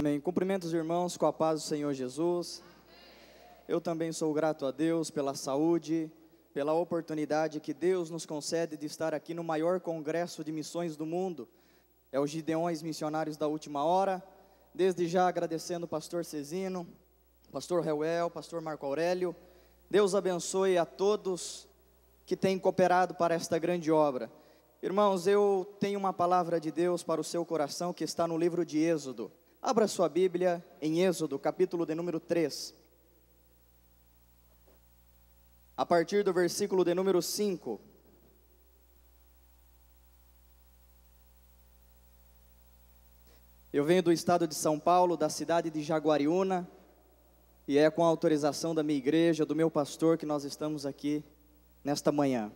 Amém. Cumprimento os irmãos com a paz do Senhor Jesus. Eu também sou grato a Deus pela saúde, pela oportunidade que Deus nos concede de estar aqui no maior congresso de missões do mundo. É o Gideões Missionários da Última Hora. Desde já agradecendo o pastor Cezino, pastor Reuel, pastor Marco Aurélio. Deus abençoe a todos que têm cooperado para esta grande obra. Irmãos, eu tenho uma palavra de Deus para o seu coração que está no livro de Êxodo. Abra sua Bíblia em Êxodo, capítulo de número 3. A partir do versículo de número 5. Eu venho do estado de São Paulo, da cidade de Jaguariúna, e é com a autorização da minha igreja, do meu pastor, que nós estamos aqui nesta manhã.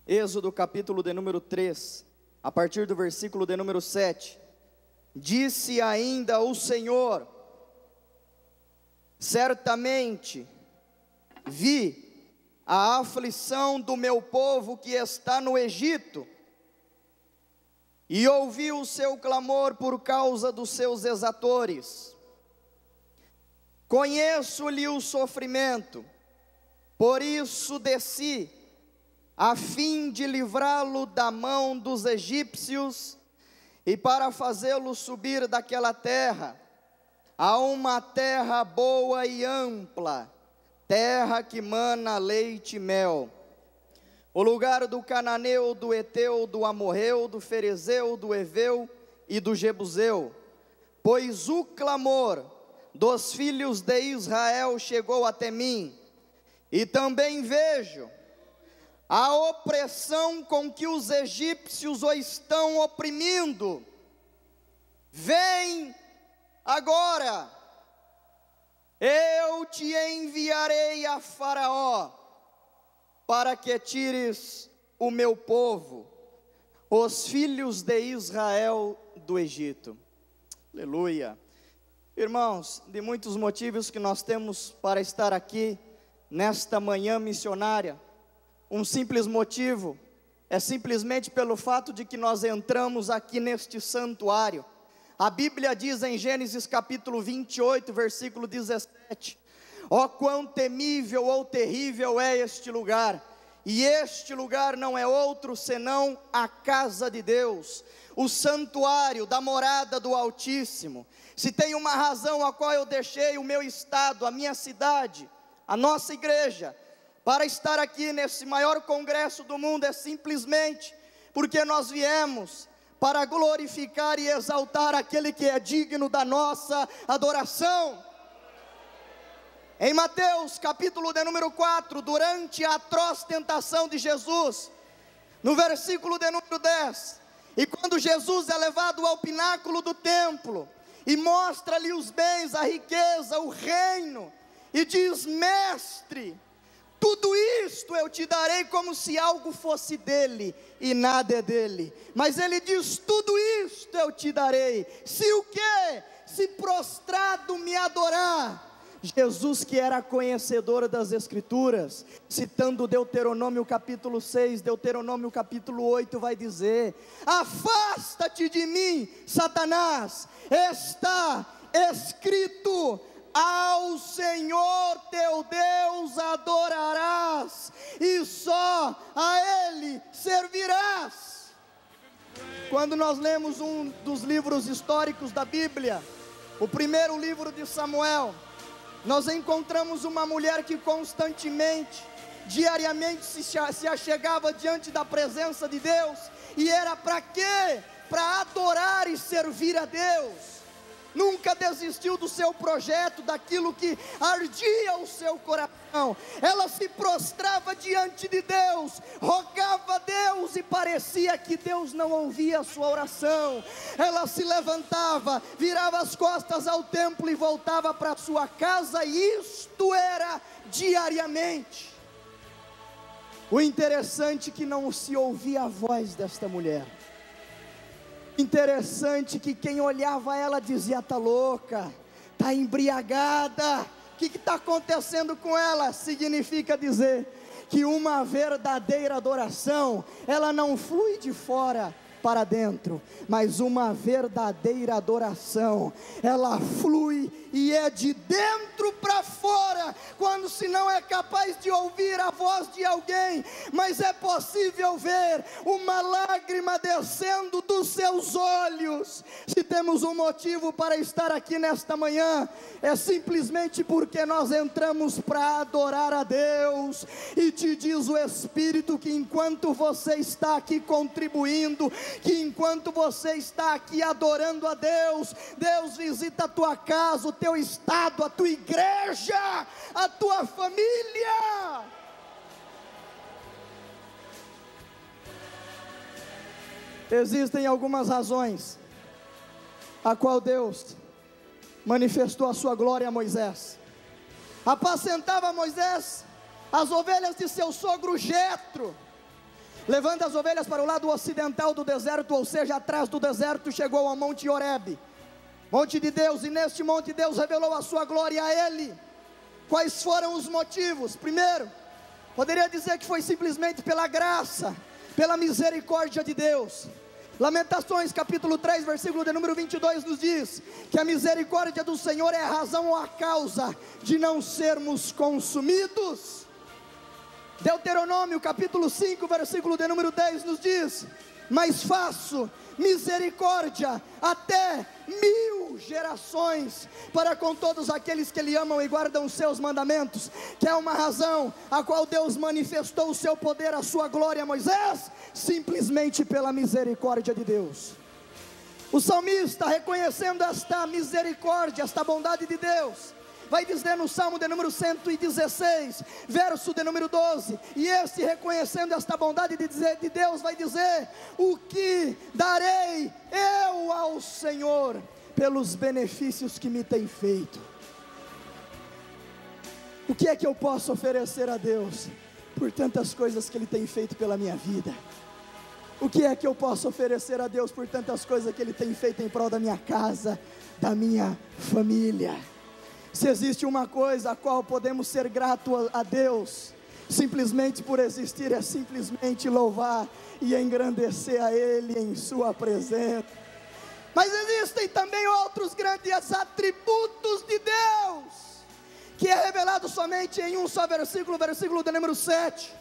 Êxodo, capítulo de número 3, a partir do versículo de número 7. Disse ainda o Senhor: certamente vi a aflição do meu povo que está no Egito, e ouvi o seu clamor por causa dos seus exatores. Conheço-lhe o sofrimento, por isso desci, a fim de livrá-lo da mão dos egípcios, e para fazê-lo subir daquela terra, a uma terra boa e ampla, terra que mana leite e mel, o lugar do cananeu, do eteu, do amorreu, do ferezeu, do eveu e do jebuseu, pois o clamor dos filhos de Israel chegou até mim, e também vejo a opressão com que os egípcios o estão oprimindo. Vem agora, eu te enviarei a Faraó, para que tires o meu povo, os filhos de Israel, do Egito. Aleluia. Irmãos, de muitos motivos que nós temos para estar aqui nesta manhã missionária, um simples motivo é simplesmente pelo fato de que nós entramos aqui neste santuário. A Bíblia diz em Gênesis capítulo 28, versículo 17: ó quão temível ou terrível é este lugar, e este lugar não é outro senão a casa de Deus, o santuário da morada do Altíssimo. Se tem uma razão a qual eu deixei o meu estado, a minha cidade, a nossa igreja, para estar aqui nesse maior congresso do mundo, é simplesmente porque nós viemos para glorificar e exaltar aquele que é digno da nossa adoração. Em Mateus capítulo de número 4, durante a atroz tentação de Jesus, no versículo de número 10, e quando Jesus é levado ao pináculo do templo, e mostra-lhe os bens, a riqueza, o reino, e diz: mestre, tudo isto eu te darei, como se algo fosse dele, e nada é dele. Mas ele diz: tudo isto eu te darei, se o quê? Se prostrado me adorar. Jesus, que era conhecedor das Escrituras, citando Deuteronômio capítulo 6, Deuteronômio capítulo 8, vai dizer: afasta-te de mim, Satanás, está escrito: ao Senhor teu Deus adorarás, e só a Ele servirás. Quando nós lemos um dos livros históricos da Bíblia, o primeiro livro de Samuel, nós encontramos uma mulher que constantemente, diariamente se achegava diante da presença de Deus, e era para quê? Para adorar e servir a Deus. Nunca desistiu do seu projeto, daquilo que ardia o seu coração. Ela se prostrava diante de Deus, rogava a Deus, e parecia que Deus não ouvia a sua oração. Ela se levantava, virava as costas ao templo e voltava para sua casa, e isto era diariamente. O interessante é que não se ouvia a voz desta mulher. Interessante que quem olhava ela dizia: está louca, está embriagada, o que está acontecendo com ela? Significa dizer que uma verdadeira adoração, ela não flui de fora, para dentro, mas uma verdadeira adoração, ela flui e é de dentro para fora, quando se não é capaz de ouvir a voz de alguém, mas é possível ver uma lágrima descendo dos seus olhos. Se temos um motivo para estar aqui nesta manhã, é simplesmente porque nós entramos para adorar a Deus, e te diz o Espírito que enquanto você está aqui contribuindo, que enquanto você está aqui adorando a Deus, Deus visita a tua casa, o teu estado, a tua igreja, a tua família. Existem algumas razões a qual Deus manifestou a sua glória a Moisés. Apacentava Moisés as ovelhas de seu sogro Jetro, levando as ovelhas para o lado ocidental do deserto, ou seja, atrás do deserto, chegou ao monte Horebe, monte de Deus, e neste monte Deus revelou a sua glória a ele. Quais foram os motivos? Primeiro, poderia dizer que foi simplesmente pela graça, pela misericórdia de Deus. Lamentações capítulo 3, versículo de número 22 nos diz que a misericórdia do Senhor é a razão ou a causa de não sermos consumidos. Deuteronômio capítulo 5, versículo de número 10 nos diz: mas faço misericórdia até 1000 gerações para com todos aqueles que lhe amam e guardam os seus mandamentos. Que é uma razão a qual Deus manifestou o seu poder, a sua glória a Moisés, simplesmente pela misericórdia de Deus. O salmista, reconhecendo esta misericórdia, esta bondade de Deus, vai dizer no Salmo de número 116, verso de número 12, e este, reconhecendo esta bondade de Deus, vai dizer: o que darei eu ao Senhor pelos benefícios que me tem feito? O que é que eu posso oferecer a Deus por tantas coisas que Ele tem feito pela minha vida? O que é que eu posso oferecer a Deus por tantas coisas que Ele tem feito em prol da minha casa, da minha família? Se existe uma coisa a qual podemos ser gratos a Deus, simplesmente por existir, é simplesmente louvar e engrandecer a Ele em sua presença. Mas existem também outros grandes atributos de Deus, que é revelado somente em um só versículo, versículo de número 7.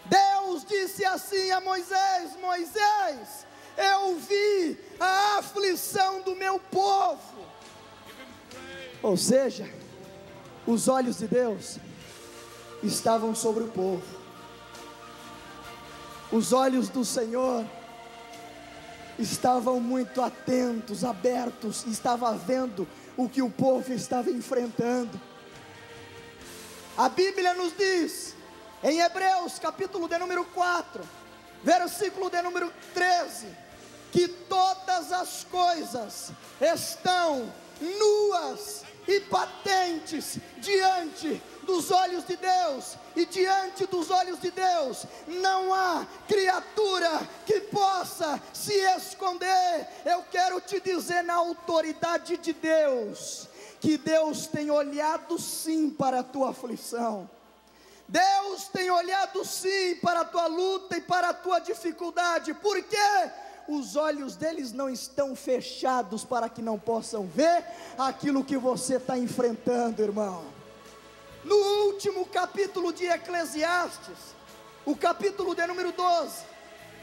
Deus disse assim a Moisés: Moisés, eu vi a aflição do meu povo. Ou seja, os olhos de Deus estavam sobre o povo. Os olhos do Senhor estavam muito atentos, abertos, estava vendo o que o povo estava enfrentando. A Bíblia nos diz, em Hebreus capítulo de número 4, versículo de número 13, que todas as coisas estão nuas e patentes diante dos olhos de Deus, e diante dos olhos de Deus não há criatura que possa se esconder. Eu quero te dizer, na autoridade de Deus, que Deus tem olhado sim para a tua aflição. Deus tem olhado sim para a tua luta e para a tua dificuldade. Por quê? Os olhos deles não estão fechados para que não possam ver aquilo que você está enfrentando, irmão. No último capítulo de Eclesiastes, o capítulo de número 12,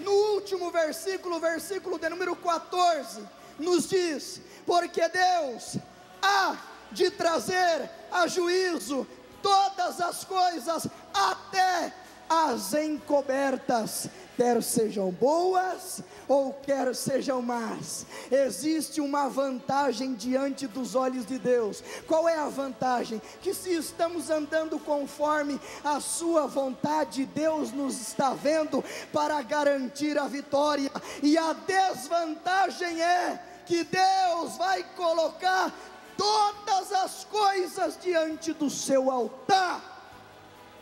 no último versículo, versículo de número 14, nos diz: porque Deus há de trazer a juízo todas as coisas, até as encobertas, quer sejam boas ou quer sejam más. Existe uma vantagem diante dos olhos de Deus. Qual é a vantagem? Que se estamos andando conforme a sua vontade, Deus nos está vendo para garantir a vitória. E a desvantagem é que Deus vai colocar todas as coisas diante do seu altar.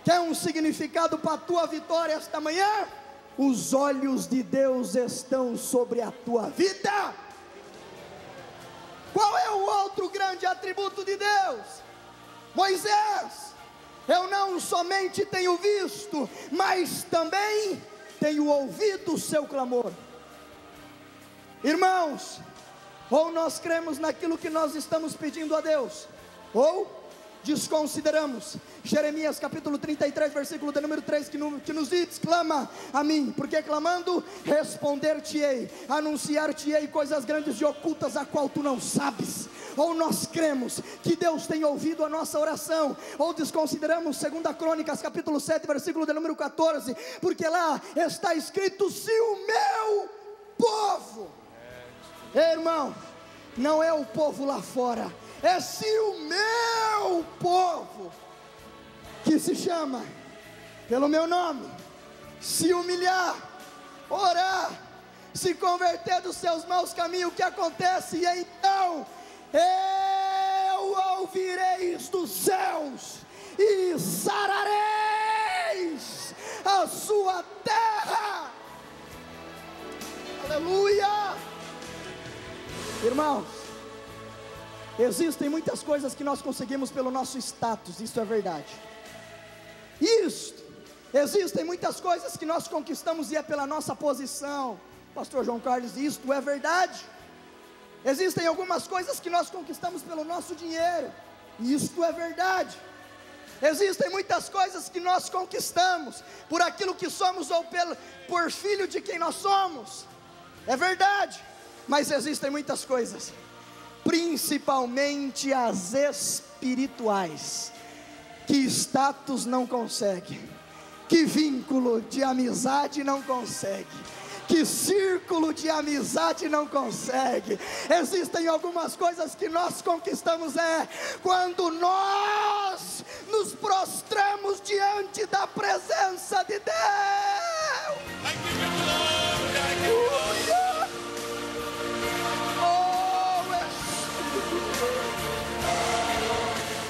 Quer um significado para a tua vitória esta manhã? Os olhos de Deus estão sobre a tua vida. Qual é o outro grande atributo de Deus? Moisés, eu não somente tenho visto, mas também tenho ouvido o seu clamor. Irmãos, ou nós cremos naquilo que nós estamos pedindo a Deus, ou desconsideramos. Jeremias capítulo 33, versículo de número 3, que nos diz: clama a mim, porque clamando responder-te-ei, anunciar-te-ei coisas grandes e ocultas, a qual tu não sabes. Ou nós cremos que Deus tem ouvido a nossa oração, ou desconsideramos 2 Crônicas capítulo 7, versículo de número 14, porque lá está escrito: se o meu povo, irmão, não é o povo lá fora, é se o meu povo, que se chama pelo meu nome, se humilhar, orar, se converter dos seus maus caminhos, o que acontece? E então eu ouvireis dos céus e sarareis a sua terra. Aleluia. Irmãos, existem muitas coisas que nós conseguimos pelo nosso status, isso é verdade. Existem muitas coisas que nós conquistamos e é pela nossa posição, pastor João Carlos, isto é verdade. Existem algumas coisas que nós conquistamos pelo nosso dinheiro, isto é verdade. Existem muitas coisas que nós conquistamos por aquilo que somos ou por filho de quem nós somos, é verdade. Mas existem muitas coisas, principalmente as espirituais, que status não consegue, que vínculo de amizade não consegue, que círculo de amizade não consegue. Existem algumas coisas que nós conquistamos quando nós nos prostramos diante da presença de Deus.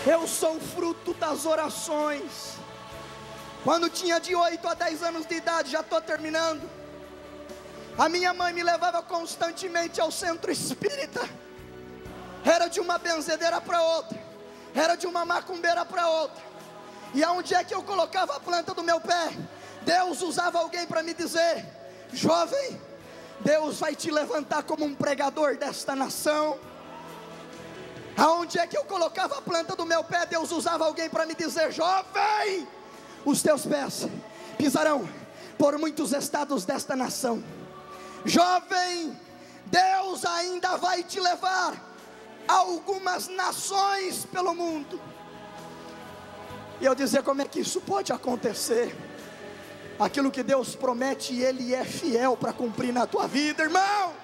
Eu sou fruto das orações. Quando tinha de 8 a 10 anos de idade, já estou terminando, a minha mãe me levava constantemente ao centro espírita. Era de uma benzedeira para outra, era de uma macumbeira para outra. E aonde é que eu colocava a planta do meu pé, Deus usava alguém para me dizer: jovem, Deus vai te levantar como um pregador desta nação. Aonde é que eu colocava a planta do meu pé, Deus usava alguém para me dizer: jovem, os teus pés pisarão por muitos estados desta nação. Jovem, Deus ainda vai te levar a algumas nações pelo mundo. E eu dizia: como é que isso pode acontecer? Aquilo que Deus promete, Ele é fiel para cumprir na tua vida, irmão.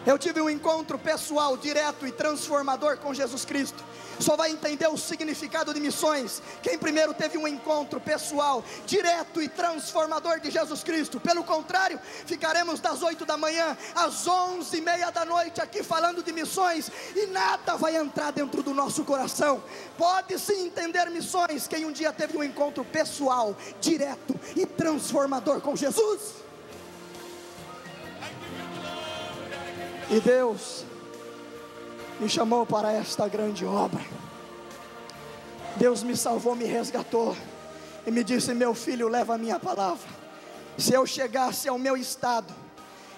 Eu tive um encontro pessoal, direto e transformador com Jesus Cristo. Só vai entender o significado de missões quem primeiro teve um encontro pessoal, direto e transformador de Jesus Cristo. Pelo contrário, ficaremos das 8 da manhã às 11h30 da noite aqui falando de missões, e nada vai entrar dentro do nosso coração. Pode-se entender missões quem um dia teve um encontro pessoal, direto e transformador com Jesus. E Deus me chamou para esta grande obra. Deus me salvou, me resgatou e me disse: meu filho, leva a minha palavra. Se eu chegasse ao meu estado,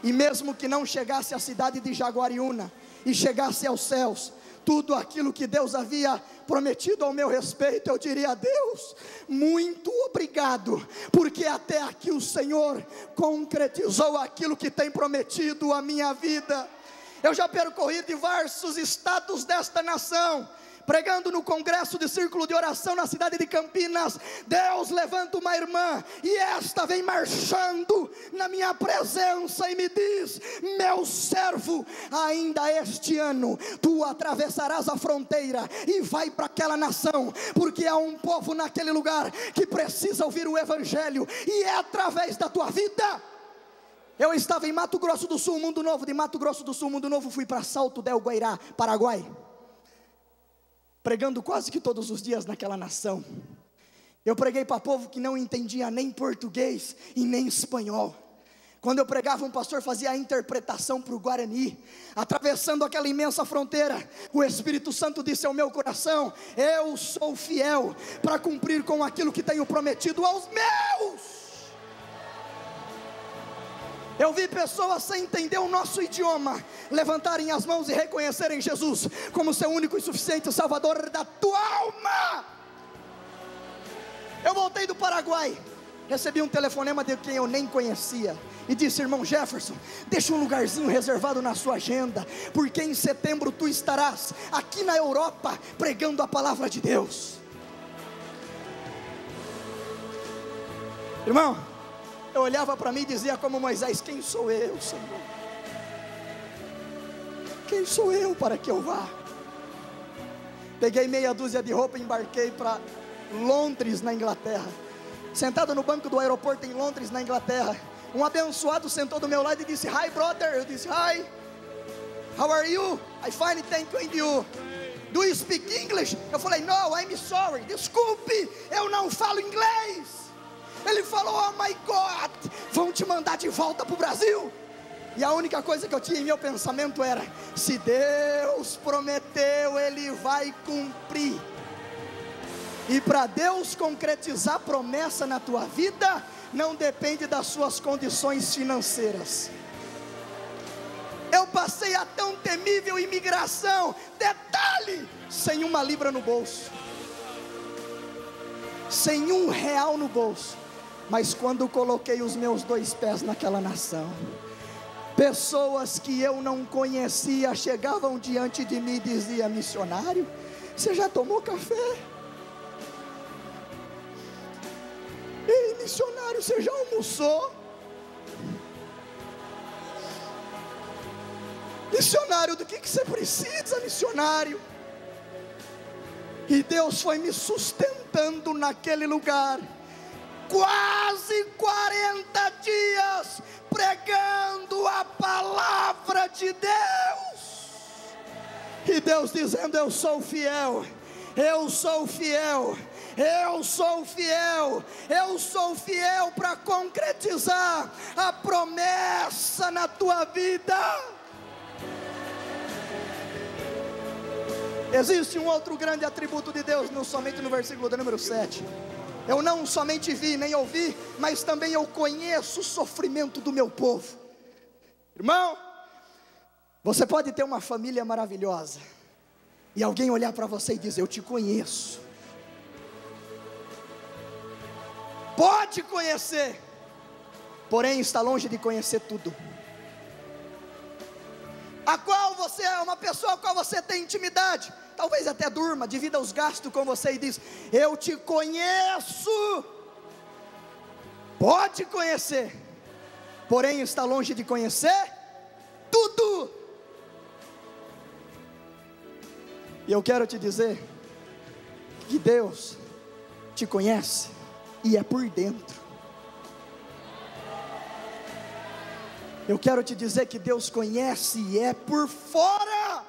e mesmo que não chegasse à cidade de Jaguariúna e chegasse aos céus, tudo aquilo que Deus havia prometido ao meu respeito, eu diria: Deus, muito obrigado, porque até aqui o Senhor concretizou aquilo que tem prometido à minha vida. Eu já percorri diversos estados desta nação, pregando no congresso de círculo de oração na cidade de Campinas. Deus levanta uma irmã, e esta vem marchando na minha presença e me diz: meu servo, ainda este ano tu atravessarás a fronteira e vai para aquela nação, porque há um povo naquele lugar que precisa ouvir o evangelho, e é através da tua vida. Eu estava em Mato Grosso do Sul, Mundo Novo. De Mato Grosso do Sul, Mundo Novo, fui para Salto del Guairá, Paraguai, pregando quase que todos os dias naquela nação. Eu preguei para povo que não entendia nem português e nem espanhol. Quando eu pregava, um pastor fazia a interpretação para o Guarani. Atravessando aquela imensa fronteira, o Espírito Santo disse ao meu coração: eu sou fiel para cumprir com aquilo que tenho prometido aos meus. Eu vi pessoas sem entender o nosso idioma levantarem as mãos e reconhecerem Jesus como seu único e suficiente Salvador da tua alma. Eu voltei do Paraguai, recebi um telefonema de quem eu nem conhecia e disse: irmão Jefferson, deixa um lugarzinho reservado na sua agenda, porque em setembro tu estarás aqui na Europa pregando a palavra de Deus. Irmão, eu olhava para mim e dizia como Moisés: quem sou eu, Senhor? Quem sou eu para que eu vá? Peguei meia dúzia de roupa e embarquei para Londres, na Inglaterra. Sentado no banco do aeroporto em Londres, na Inglaterra, um abençoado sentou do meu lado e disse: hi brother. Eu disse: hi, how are you? I fine, thank you, and you? Do you speak English? Eu falei: no, I'm sorry, desculpe, eu não falo inglês. Ele falou: oh my God, vão te mandar de volta para o Brasil. E a única coisa que eu tinha em meu pensamento era: se Deus prometeu, Ele vai cumprir. E para Deus concretizar a promessa na tua vida, não depende das suas condições financeiras. Eu passei a tão temível imigração, detalhe, sem uma libra no bolso, sem R$1 no bolso. Mas quando coloquei os meus 2 pés naquela nação, pessoas que eu não conhecia chegavam diante de mim e diziam: missionário, você já tomou café? Ei, missionário, você já almoçou? Missionário, do que você precisa, missionário? E Deus foi me sustentando naquele lugar, quase 40 dias, pregando a palavra de Deus. E Deus dizendo: eu sou fiel, eu sou fiel, eu sou fiel, eu sou fiel para concretizar a promessa na tua vida. Existe um outro grande atributo de Deus, não somente no versículo do número 7. Eu não somente vi, nem ouvi, mas também eu conheço o sofrimento do meu povo. Irmão, você pode ter uma família maravilhosa e alguém olhar para você e dizer: eu te conheço. Pode conhecer, porém está longe de conhecer tudo. A qual você é uma pessoa a qual você tem intimidade, talvez até durma, divida os gastos com você e diz: eu te conheço. Pode conhecer, porém está longe de conhecer tudo. E eu quero te dizer que Deus te conhece e é por dentro. Eu quero te dizer que Deus conhece e é por fora.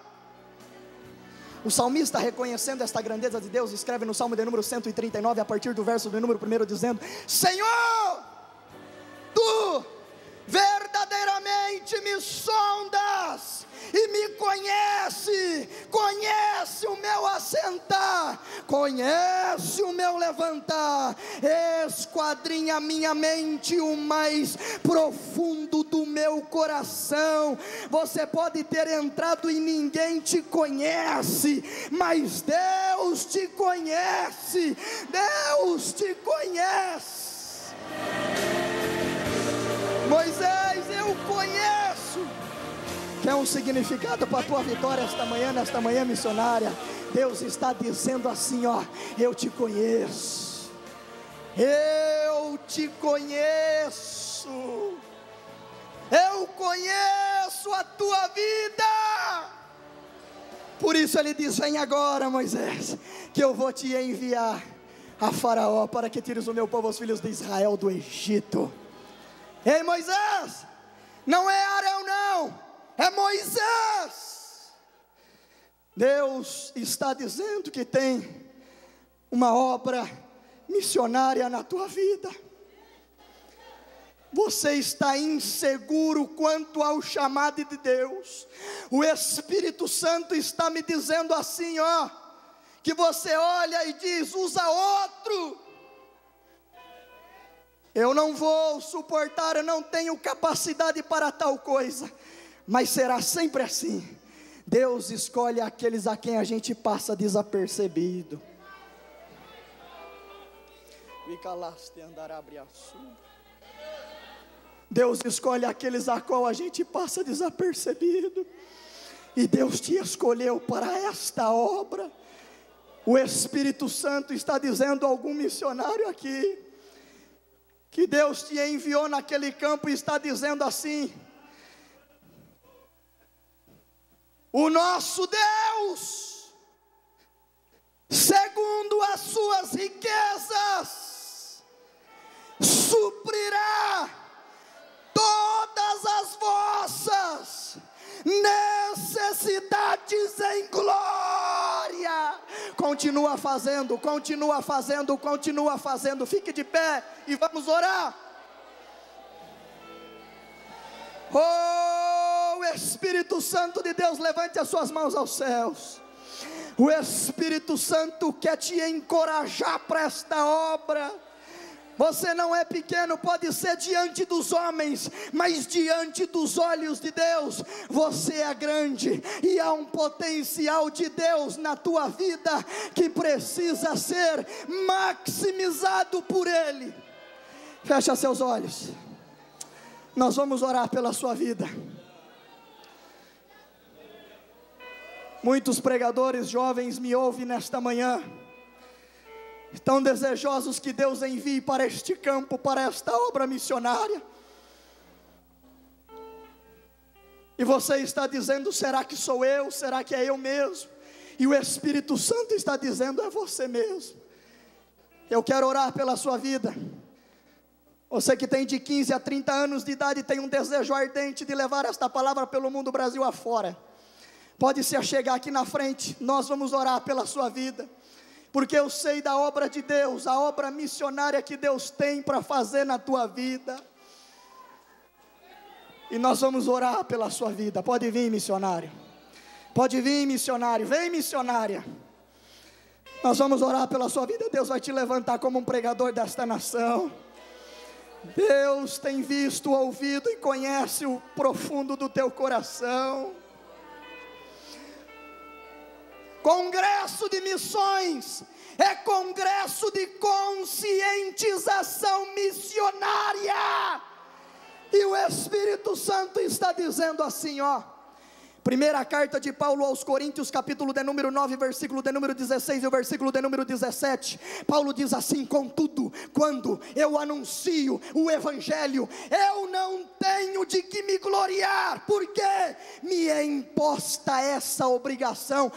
O salmista, reconhecendo esta grandeza de Deus, escreve no Salmo de número 139, a partir do verso do número 1, dizendo: Senhor, Tu verdadeiramente me sondas e me conhece o meu assentar, conhece o meu levantar, esquadrinha a minha mente, o mais profundo do meu coração. Você pode ter entrado e ninguém te conhece, mas Deus te conhece, Deus te conhece. Moisés, eu conheço. Quer um significado para a tua vitória nesta manhã missionária? Deus está dizendo assim, ó: eu te conheço, eu te conheço, eu conheço a tua vida. Por isso ele diz: vem agora, Moisés, que eu vou te enviar a Faraó para que tires o meu povo, os filhos de Israel, do Egito. Ei, Moisés, não é Arão não, é Moisés. Deus está dizendo que tem uma obra missionária na tua vida. Você está inseguro quanto ao chamado de Deus. O Espírito Santo está me dizendo assim, ó, que você olha e diz: usa outro. Eu não vou suportar, eu não tenho capacidade para tal coisa. Mas será sempre assim. Deus escolhe aqueles a quem a gente passa desapercebido. Deus escolhe aqueles a qual a gente passa desapercebido. E Deus te escolheu para esta obra. O Espírito Santo está dizendo a algum missionário aqui, que Deus te enviou naquele campo e está dizendo assim: o nosso Deus, segundo as suas riquezas, suprirá todas as vossas necessidades em glória. Continua fazendo, continua fazendo, continua fazendo. Fique de pé e vamos orar. Oh, Espírito Santo de Deus, levante as suas mãos aos céus. O Espírito Santo quer te encorajar para esta obra. Você não é pequeno, pode ser diante dos homens, mas diante dos olhos de Deus, você é grande, e há um potencial de Deus na tua vida, que precisa ser maximizado por Ele. Fecha seus olhos, nós vamos orar pela sua vida. Muitos pregadores jovens me ouvem nesta manhã, estão desejosos que Deus envie para este campo, para esta obra missionária. E você está dizendo: será que sou eu? Será que é eu mesmo? E o Espírito Santo está dizendo: é você mesmo. Eu quero orar pela sua vida. Você que tem de 15 a 30 anos de idade, tem um desejo ardente de levar esta palavra pelo mundo, Brasil afora. Pode se achegar aqui na frente, nós vamos orar pela sua vida. Porque eu sei da obra de Deus, a obra missionária que Deus tem para fazer na tua vida. E nós vamos orar pela sua vida. Pode vir, missionário. Pode vir, missionário. Vem, missionária. Nós vamos orar pela sua vida. Deus vai te levantar como um pregador desta nação. Deus tem visto, ouvido e conhece o profundo do teu coração. Congresso de missões é congresso de conscientização missionária. E o Espírito Santo está dizendo assim, ó. Primeira carta de Paulo aos Coríntios, capítulo de número 9, versículo de número 16 e o versículo de número 17. Paulo diz assim: contudo, quando eu anuncio o Evangelho, eu não tenho de que me gloriar, porque me é imposta essa obrigação.